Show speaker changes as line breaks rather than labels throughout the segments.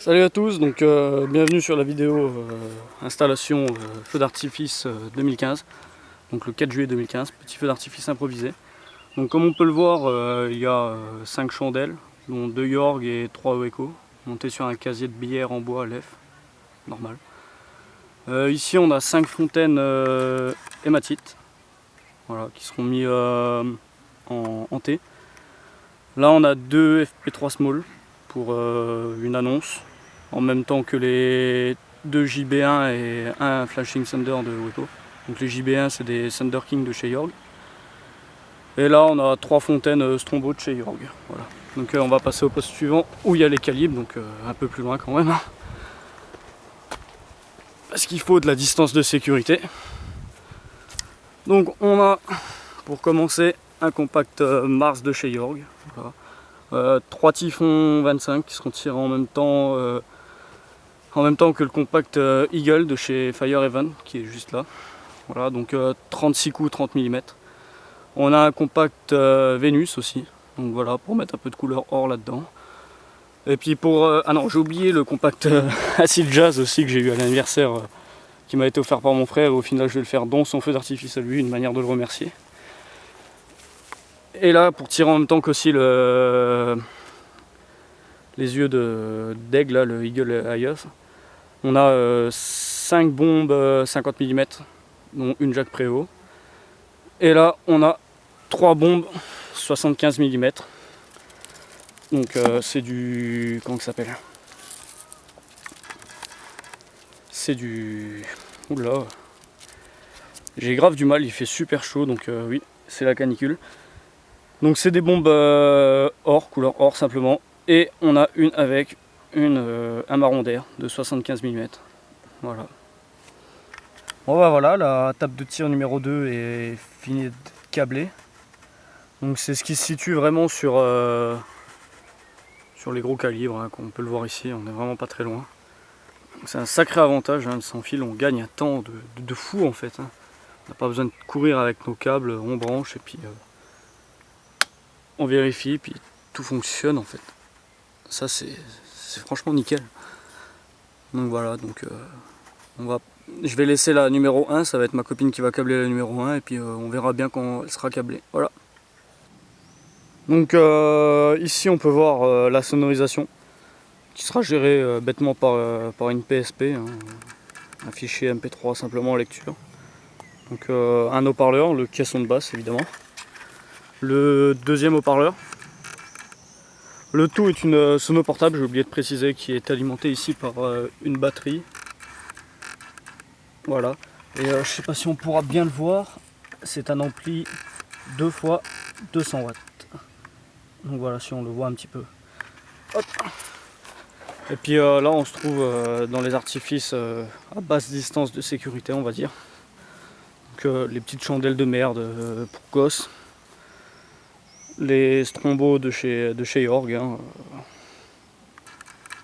Salut à tous, donc bienvenue sur la vidéo installation feu d'artifice 2015, donc le 4 juillet 2015, petit feu d'artifice improvisé. Donc comme on peut le voir, il y a 5 chandelles, dont 2 York et 3 Ueco, montées sur un casier de bière en bois LEF, normal. Ici on a 5 fontaines hématites, voilà, qui seront mis en T. Là on a 2 FP3 Small pour une annonce, en même temps que les 2 JB1 et un Flashing Thunder de Ueco. Donc les JB1 c'est des Thunder King de chez York. Et là on a 3 fontaines Strombo de chez York. Voilà. Donc on va passer au poste suivant où il y a les calibres, donc un peu plus loin quand même. Parce qu'il faut de la distance de sécurité. Donc on a pour commencer un compact Mars de chez York. Voilà. 3 Typhon 25 qui seront tirés en même temps que le compact Eagle de chez Firehaven qui est juste là. Voilà, donc 36 coups 30 mm. On a un compact Vénus aussi, donc voilà, pour mettre un peu de couleur or là-dedans. Et puis pour... ah non, j'ai oublié le compact Acid Jazz aussi que j'ai eu à l'anniversaire qui m'a été offert par mon frère. Au final je vais le faire dans son feu d'artifice à lui, une manière de le remercier. Et là pour tirer en même temps qu'aussi les yeux d'aigle, le Eagle Eye, on a 5 bombes 50 mm, dont une Jack Préau. Et là on a 3 bombes 75 mm. Donc c'est du... comment ça s'appelle? C'est du... Oula. J'ai grave du mal, il fait super chaud, donc oui, c'est la canicule. Donc c'est des bombes or, couleur or simplement. Et on a une avec un marron d'air de 75 mm. Voilà. Bon bah voilà, la table de tir numéro 2 est finie de câbler. Donc c'est ce qui se situe vraiment sur les gros calibres, hein, comme on peut le voir ici, on est vraiment pas très loin. C'est un sacré avantage, hein, le sans fil, on gagne un temps de fou en fait. Hein. On n'a pas besoin de courir avec nos câbles, on branche et puis on vérifie, puis tout fonctionne en fait. Ça c'est franchement nickel. Donc voilà, donc je vais laisser la numéro 1, ça va être ma copine qui va câbler la numéro 1 et puis on verra bien quand elle sera câblée. Voilà. Donc ici on peut voir la sonorisation qui sera gérée bêtement par une PSP, hein, un fichier MP3 simplement en lecture. Donc un haut-parleur, le caisson de basse évidemment, le deuxième haut-parleur. Le tout est une sono portable, j'ai oublié de préciser, qui est alimentée ici par une batterie. Voilà. Et je sais pas si on pourra bien le voir, c'est un ampli 2 x 200 watts. Donc voilà, si on le voit un petit peu. Hop. Et puis là on se trouve dans les artifices à basse distance de sécurité, on va dire. Donc les petites chandelles de merde pour gosses. Les Strombo de chez York, hein.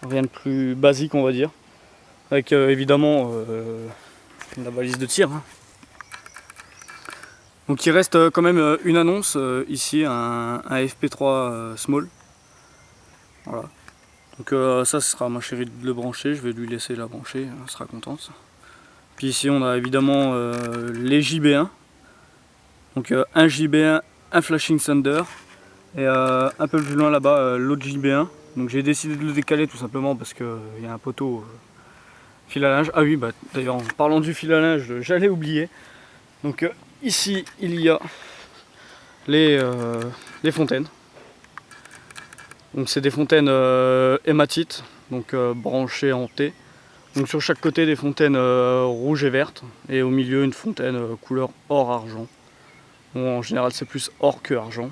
Rien de plus basique on va dire. Avec évidemment la balise de tir. Hein. Donc il reste quand même une annonce ici, un FP3 Small. Voilà. Donc ça ce sera à ma chérie de le brancher, je vais lui laisser la brancher, elle sera contente. Puis ici on a évidemment les JB1. Donc un JB1, un Flashing Thunder. Et un peu plus loin là-bas l'autre JB1. Donc j'ai décidé de le décaler tout simplement parce qu'il y a un poteau fil à linge. Ah oui, bah d'ailleurs en parlant du fil à linge, j'allais oublier. Donc ici il y a les fontaines. Donc c'est des fontaines hématites, donc branchées en T. Donc sur chaque côté des fontaines rouges et vertes, et au milieu une fontaine couleur or-argent. Bon, en général c'est plus or que argent.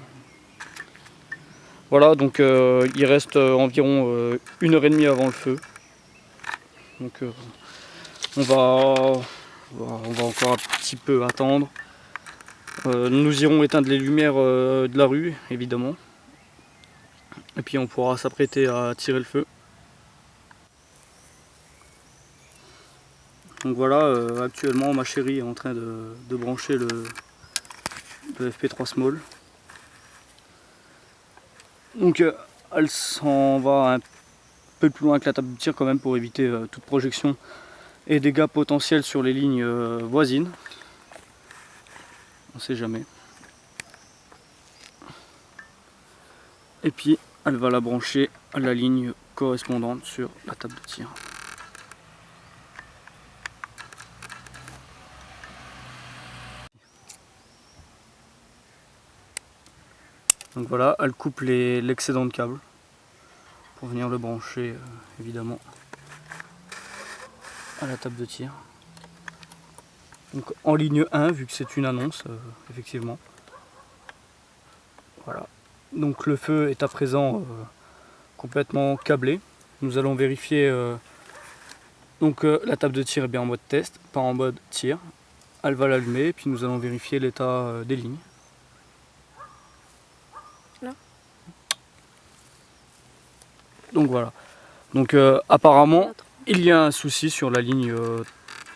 Voilà, donc il reste environ 1h30 avant le feu. Donc on va encore un petit peu attendre. Nous irons éteindre les lumières de la rue, évidemment. Et puis on pourra s'apprêter à tirer le feu. Donc voilà, actuellement ma chérie est en train de brancher le FP3 Small. Donc elle s'en va un peu plus loin que la table de tir quand même pour éviter toute projection et dégâts potentiels sur les lignes voisines. On sait jamais. Et puis elle va la brancher à la ligne correspondante sur la table de tir. Donc voilà, elle coupe l'excédent de câble pour venir le brancher évidemment à la table de tir. Donc en ligne 1, vu que c'est une annonce, effectivement. Voilà. Donc le feu est à présent complètement câblé. Nous allons vérifier la table de tir est bien en mode test, pas en mode tir. Elle va l'allumer, puis nous allons vérifier l'état des lignes. Là. Donc voilà. Donc apparemment, il y a un souci sur la ligne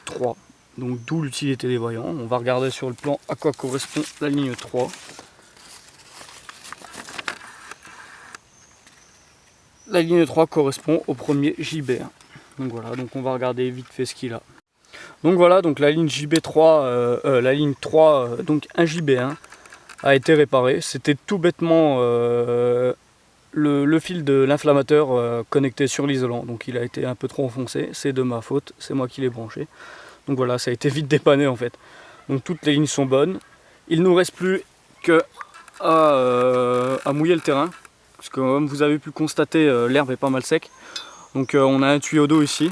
3. Donc d'où l'utilité des voyants. On va regarder sur le plan à quoi correspond la ligne 3. La ligne 3 correspond au premier JB1. Donc voilà, donc on va regarder vite fait ce qu'il a. Donc voilà, donc la ligne JB3, la ligne 3, donc un JB1 a été réparée. C'était tout bêtement le fil de l'inflammateur connecté sur l'isolant. Donc il a été un peu trop enfoncé, c'est de ma faute, c'est moi qui l'ai branché. Donc voilà, ça a été vite dépanné en fait. Donc toutes les lignes sont bonnes. Il ne nous reste plus que à mouiller le terrain. Parce que comme vous avez pu le constater, l'herbe est pas mal sec. Donc on a un tuyau d'eau ici.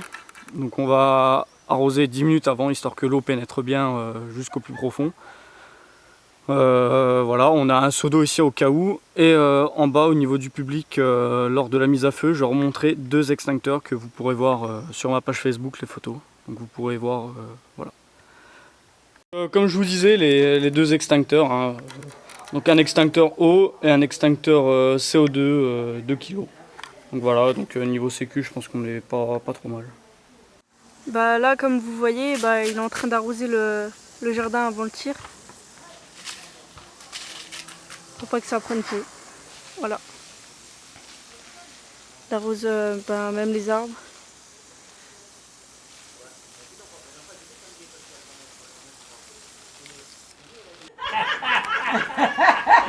Donc on va arroser 10 minutes avant, histoire que l'eau pénètre bien jusqu'au plus profond. Voilà, on a un seau d'eau ici au cas où. Et en bas, au niveau du public, lors de la mise à feu, je remonterai 2 extincteurs que vous pourrez voir sur ma page Facebook, les photos. Donc vous pourrez voir, voilà. Comme je vous disais, les 2 extincteurs, hein, donc un extincteur eau et un extincteur CO2 2 kg. Donc voilà, donc niveau sécu, je pense qu'on n'est pas trop mal.
Bah là, comme vous voyez, bah, il est en train d'arroser le jardin avant le tir. Pour pas que ça prenne feu. Voilà. Il arrose même les arbres.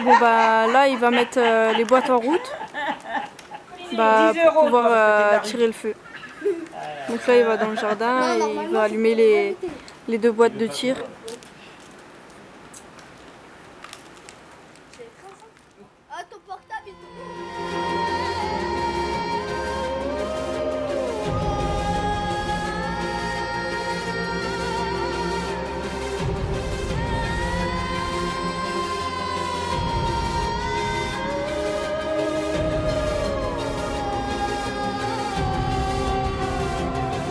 Bon bah là il va mettre les boîtes en route pour pouvoir tirer le feu. Donc là il va dans le jardin et il va allumer les 2 boîtes de tir